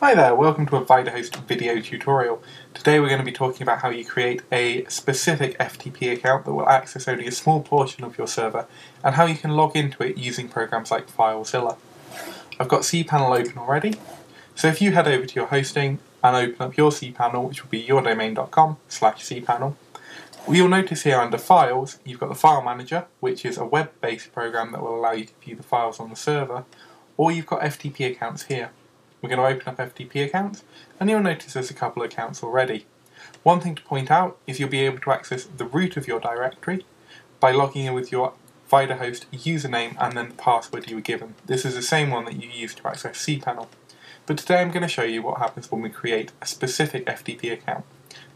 Hi there, welcome to a Vidahost video tutorial. Today we're going to be talking about how you create a specific FTP account that will access only a small portion of your server and how you can log into it using programs like Filezilla. I've got cPanel open already, so if you head over to your hosting and open up your cPanel, which will be yourdomain.com/cPanel, you'll notice here under Files, you've got the File Manager, which is a web-based program that will allow you to view the files on the server, or you've got FTP accounts here. We're going to open up FTP accounts, and you'll notice there's a couple of accounts already. One thing to point out is you'll be able to access the root of your directory by logging in with your Vidahost username and then the password you were given. This is the same one that you used to access cPanel. But today I'm going to show you what happens when we create a specific FTP account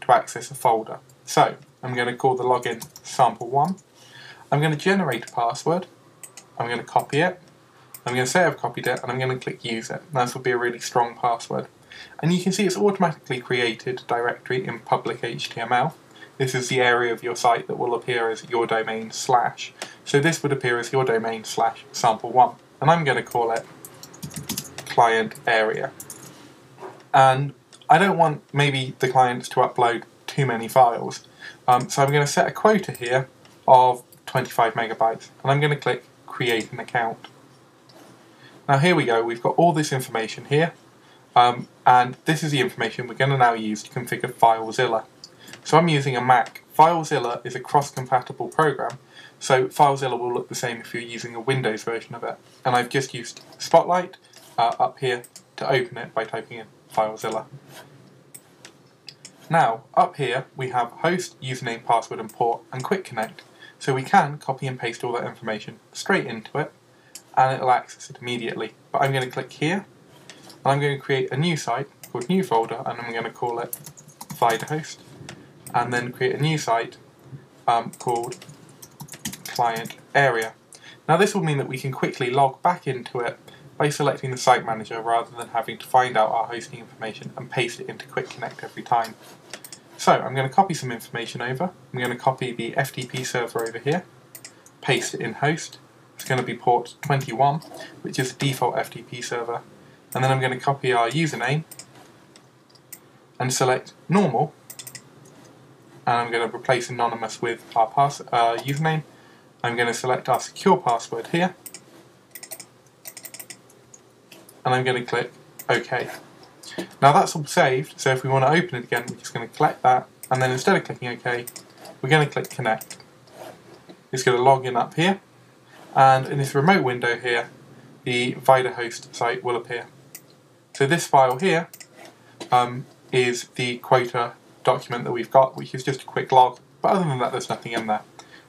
to access a folder. So, I'm going to call the login sample1. I'm going to generate a password. I'm going to copy it. I'm going to say I've copied it and I'm going to click use it. This will be a really strong password. And you can see it's automatically created a directory in public HTML. This is the area of your site that will appear as your domain /. So this would appear as your domain /sample1. And I'm going to call it client area. And I don't want maybe the clients to upload too many files. So I'm going to set a quota here of 25 megabytes. And I'm going to click create an account. Now here we go, we've got all this information here, and this is the information we're going to now use to configure Filezilla. So I'm using a Mac. Filezilla is a cross-compatible program, so Filezilla will look the same if you're using a Windows version of it. And I've just used Spotlight up here to open it by typing in Filezilla. Now, up here we have host, username, password and port, and quick connect. So we can copy and paste all that information straight into it, and it'll access it immediately. But I'm going to click here, and I'm going to create a new site called new folder, and I'm going to call it Vidahost, and then create a new site called client area. Now this will mean that we can quickly log back into it by selecting the site manager rather than having to find out our hosting information and paste it into Quick Connect every time. So I'm going to copy some information over. I'm going to copy the FTP server over here, paste it in host. It's going to be port 21, which is the default FTP server. And then I'm going to copy our username and select normal. And I'm going to replace anonymous with our username. I'm going to select our secure password here. And I'm going to click OK. Now that's all saved, so if we want to open it again, we're just going to collect that. And then instead of clicking OK, we're going to click connect. It's going to log in up here. And in this remote window here, the Vidahost site will appear. So this file here is the quota document that we've got, which is just a quick log, but other than that there's nothing in there.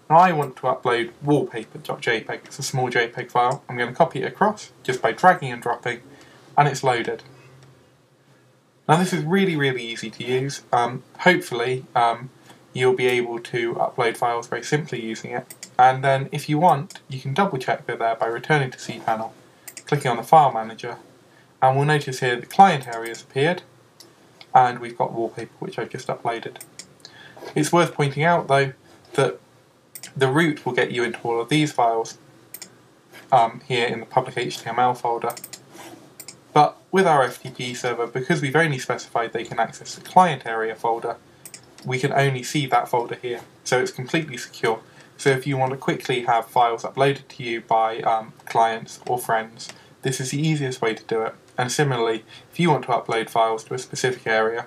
Now I want to upload wallpaper.jpg, it's a small JPEG file. I'm going to copy it across just by dragging and dropping, and it's loaded. Now this is really easy to use. Hopefully you'll be able to upload files very simply using it. And then if you want, you can double check they're there by returning to cPanel, clicking on the File Manager, and we'll notice here the client area has appeared, and we've got wallpaper which I've just uploaded. It's worth pointing out though that the root will get you into all of these files here in the public HTML folder. But with our FTP server, because we've only specified they can access the client area folder, we can only see that folder here, so it's completely secure. So if you want to quickly have files uploaded to you by clients or friends, this is the easiest way to do it. And similarly, if you want to upload files to a specific area,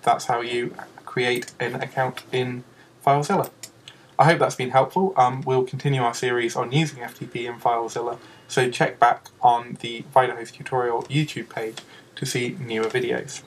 that's how you create an account in Filezilla. I hope that's been helpful. We'll continue our series on using FTP in Filezilla, so check back on the Vidahost tutorial YouTube page to see newer videos.